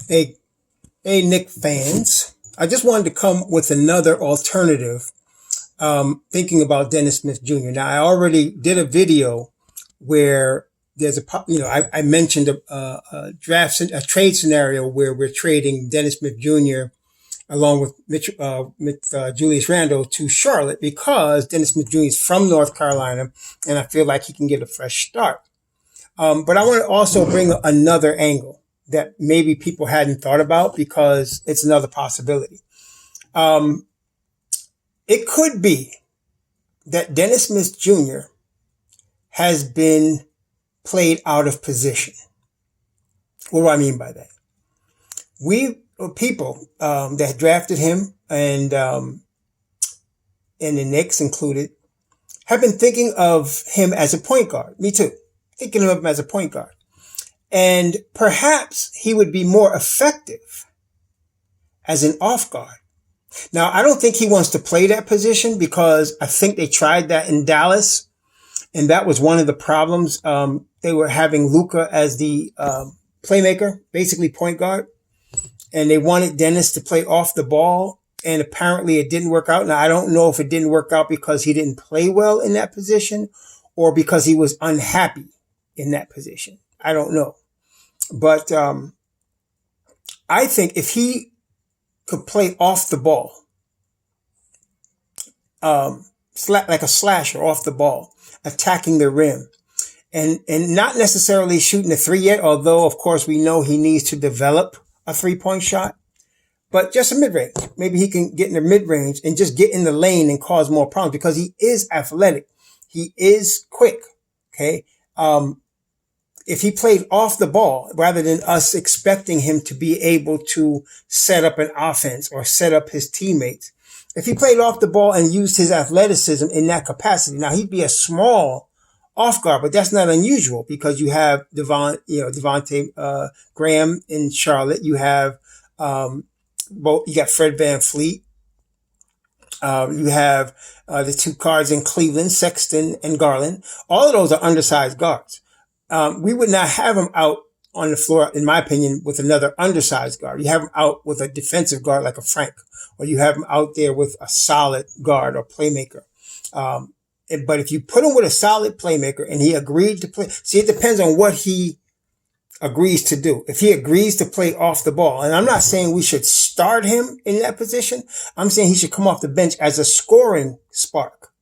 Hey, hey, Nick fans. I just wanted to come with another alternative, thinking about Dennis Smith Jr. Now, I already did a video where there's I mentioned a trade scenario where we're trading Dennis Smith Jr. along with Julius Randle to Charlotte because Dennis Smith Jr. is from North Carolina, and I feel like he can get a fresh start. But I want to also bring another angle that maybe people hadn't thought about because it's another possibility. Um, it could be that Dennis Smith Jr. has been played out of position. What do I mean by that? We people that drafted him and the Knicks included have been thinking of him as a point guard. Me too. Thinking of him as a point guard. And perhaps he would be more effective as an off guard. Now, I don't think he wants to play that position because I think they tried that in Dallas, and that was one of the problems. They were having Luka as the playmaker, basically point guard, and they wanted Dennis to play off the ball, and apparently it didn't work out. Now, I don't know if it didn't work out because he didn't play well in that position or because he was unhappy in that position. I don't know. But I think if he could play off the ball, like a slasher off the ball, attacking the rim, and not necessarily shooting a three yet, although, of course, we know he needs to develop a three-point shot, but just a mid-range. Maybe he can get in the mid-range and just get in the lane and cause more problems because he is athletic. He is quick, okay? If he played off the ball, rather than us expecting him to be able to set up an offense or set up his teammates, if he played off the ball and used his athleticism in that capacity, now he'd be a small off guard, but that's not unusual because you have Devontae Graham in Charlotte. You have you got Fred VanVleet. You have the two guards in Cleveland, Sexton and Garland. All of those are undersized guards. We would not have him out on the floor, in my opinion, with another undersized guard. You have him out with a defensive guard like a Frank, or you have him out there with a solid guard or playmaker. But if you put him with a solid playmaker and he agreed to play, see, it depends on what he agrees to do. If he agrees to play off the ball, and I'm not saying we should start him in that position. I'm saying he should come off the bench as a scoring spark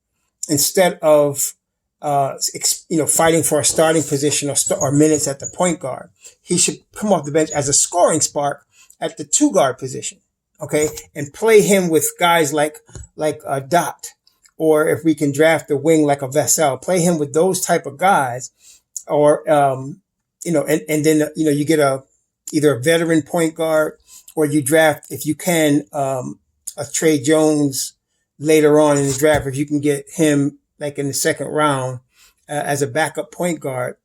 instead of fighting for a starting position or minutes at the point guard. He should come off the bench as a scoring spark at the two guard position. Okay. And play him with guys like a Dot, or if we can draft a wing like a Vassell, play him with those type of guys, or, and then, you get either a veteran point guard, or you draft, if you can, a Trey Jones later on in the draft, if you can get him like in the second round as a backup point guard,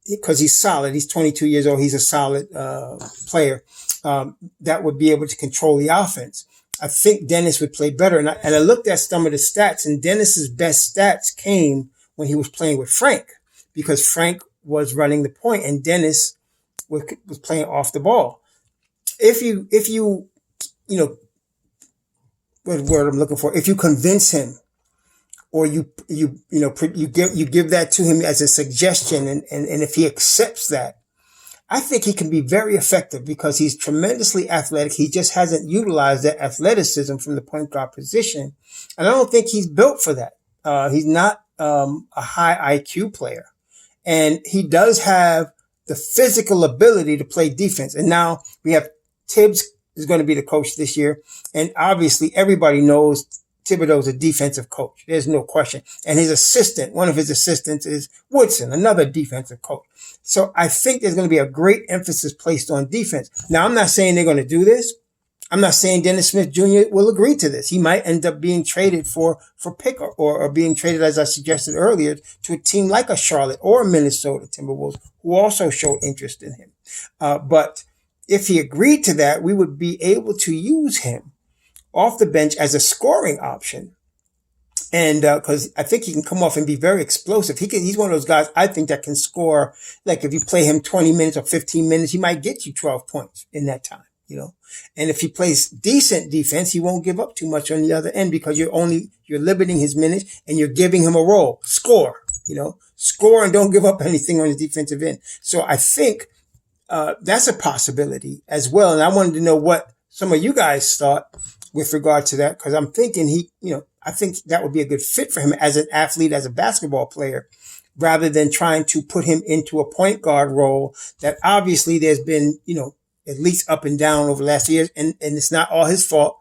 because he's solid. He's 22 years old. He's a solid player that would be able to control the offense. I think Dennis would play better. And I looked at some of the stats, and Dennis's best stats came when he was playing with Frank, because Frank was running the point and Dennis was playing off the ball. If you what word I'm looking for, if you convince him, or you give that to him as a suggestion, and if he accepts that, I think he can be very effective because he's tremendously athletic. He just hasn't utilized that athleticism from the point guard position, and I don't think he's built for that. He's not a high IQ player, and he does have the physical ability to play defense. And now we have Tibbs is going to be the coach this year, and obviously everybody knows Thibodeau's a defensive coach. There's no question. And his assistant, one of his assistants, is Woodson, another defensive coach. So I think there's going to be a great emphasis placed on defense. Now, I'm not saying they're going to do this. I'm not saying Dennis Smith Jr. will agree to this. He might end up being traded for pick or being traded, as I suggested earlier, to a team like a Charlotte or a Minnesota Timberwolves, who also showed interest in him. But if he agreed to that, we would be able to use him off the bench as a scoring option. And, cause I think he can come off and be very explosive. He's one of those guys I think that can score. Like if you play him 20 minutes or 15 minutes, he might get you 12 points in that time. you know. And if he plays decent defense, he won't give up too much on the other end because you're limiting his minutes and you're giving him a role. Score, score and don't give up anything on the defensive end. So I think that's a possibility as well. And I wanted to know what some of you guys thought with regard to that, because I'm thinking I think that would be a good fit for him as an athlete, as a basketball player, rather than trying to put him into a point guard role that obviously there's been, at least up and down over the last years. And it's not all his fault.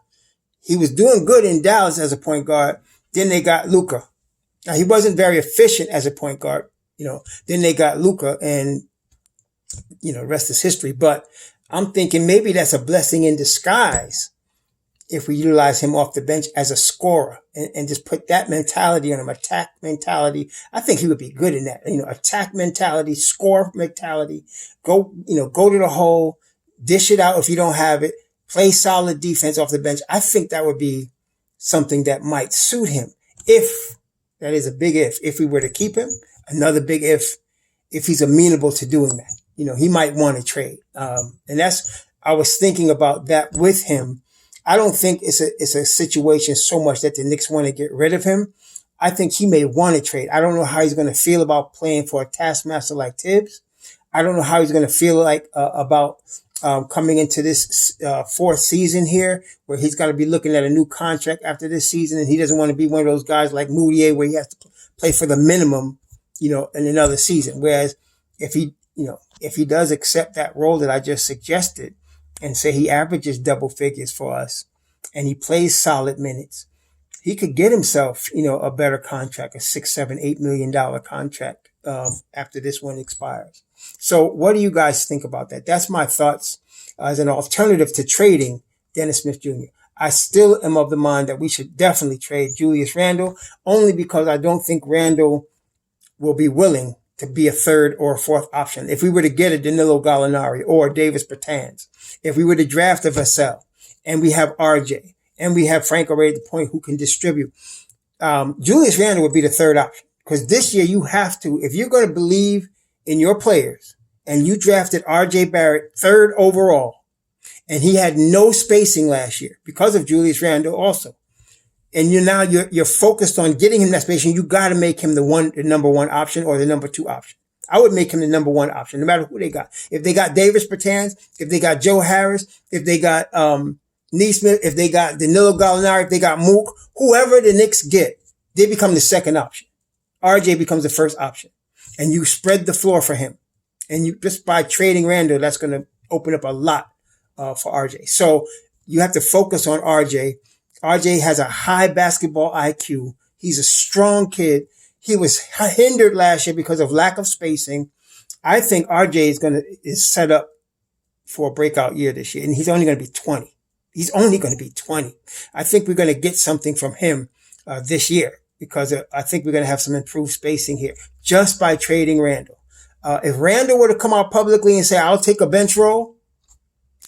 He was doing good in Dallas as a point guard. Then they got Luka. Now he wasn't very efficient as a point guard, then they got Luka and, the rest is history. But I'm thinking maybe that's a blessing in disguise if we utilize him off the bench as a scorer and just put that mentality on him, attack mentality. I think he would be good in that, attack mentality, score mentality, go to the hole, dish it out if you don't have it, play solid defense off the bench. I think that would be something that might suit him. If that is a big if we were to keep him, another big if he's amenable to doing that, he might want to trade. And I was thinking about that with him. I don't think it's a situation so much that the Knicks want to get rid of him. I think he may want to trade. I don't know how he's going to feel about playing for a taskmaster like Tibbs. I don't know how he's going to feel like about coming into this fourth season here, where he's got to be looking at a new contract after this season, and he doesn't want to be one of those guys like Moutier where he has to play for the minimum, in another season. Whereas if he does accept that role that I just suggested, and say he averages double figures for us and he plays solid minutes, he could get himself, a better contract, a $6, $7, $8 million contract, after this one expires. So what do you guys think about that? That's my thoughts as an alternative to trading Dennis Smith Jr. I still am of the mind that we should definitely trade Julius Randle, only because I don't think Randle will be willing to be a third or a fourth option. If we were to get a Danilo Gallinari or Davis Bertans, if we were to draft a Vassell, and we have RJ, and we have Frank already at the point who can distribute, Julius Randle would be the third option. Because this year you have to, if you're going to believe in your players, and you drafted RJ Barrett third overall, and he had no spacing last year because of Julius Randle also, and you're focused on getting him that spacing, you got to make him the number one option or the number two option. I would make him the number one option, no matter who they got. If they got Davis Bertans, if they got Joe Harris, if they got Neesmith, if they got Danilo Gallinari, if they got Mook, whoever the Knicks get, they become the second option. RJ becomes the first option. And you spread the floor for him. And you just by trading Randle, that's going to open up a lot for RJ. So you have to focus on RJ. RJ has a high basketball IQ. He's a strong kid. He was hindered last year because of lack of spacing. I think RJ is set up for a breakout year this year, and he's only going to be 20. He's only going to be 20. I think we're going to get something from him this year, because I think we're going to have some improved spacing here just by trading Randle. If Randle were to come out publicly and say, I'll take a bench role,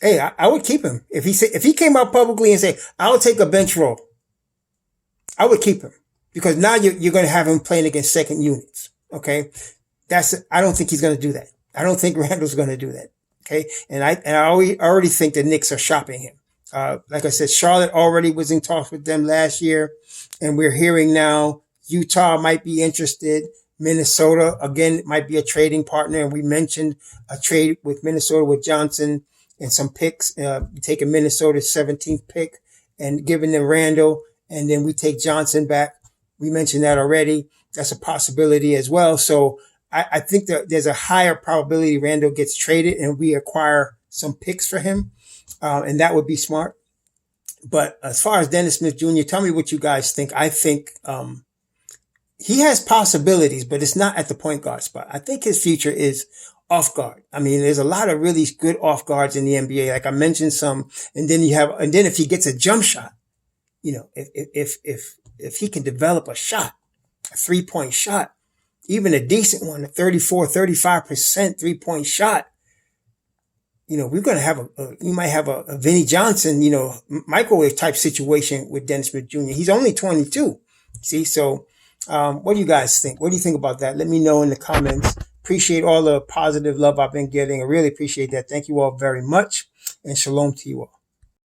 hey, I would keep him. If he came out publicly and say, I'll take a bench role, I would keep him, because now you're going to have him playing against second units. Okay. I don't think he's going to do that. I don't think Randle's going to do that. Okay. And I already think the Knicks are shopping him. Like I said, Charlotte already was in talks with them last year, and we're hearing now Utah might be interested. Minnesota, again, might be a trading partner. And we mentioned a trade with Minnesota with Johnson and some picks, taking Minnesota's 17th pick and giving them Randle. And then we take Johnson back. We mentioned that already. That's a possibility as well. So I think that there's a higher probability Randle gets traded and we acquire some picks for him. And that would be smart. But as far as Dennis Smith Jr., tell me what you guys think. I think, he has possibilities, but it's not at the point guard spot. I think his future is off guard. I mean, there's a lot of really good off guards in the NBA. Like I mentioned some, and then if he gets a jump shot, if he can develop a shot, a 3-point shot, even a decent one, a 35% 3-point shot, we're going to have you might have a Vinnie Johnson, microwave type situation with Dennis Smith Jr. He's only 22. See, so, what do you guys think? What do you think about that? Let me know in the comments. Appreciate all the positive love I've been getting. I really appreciate that. Thank you all very much. and shalom to you all.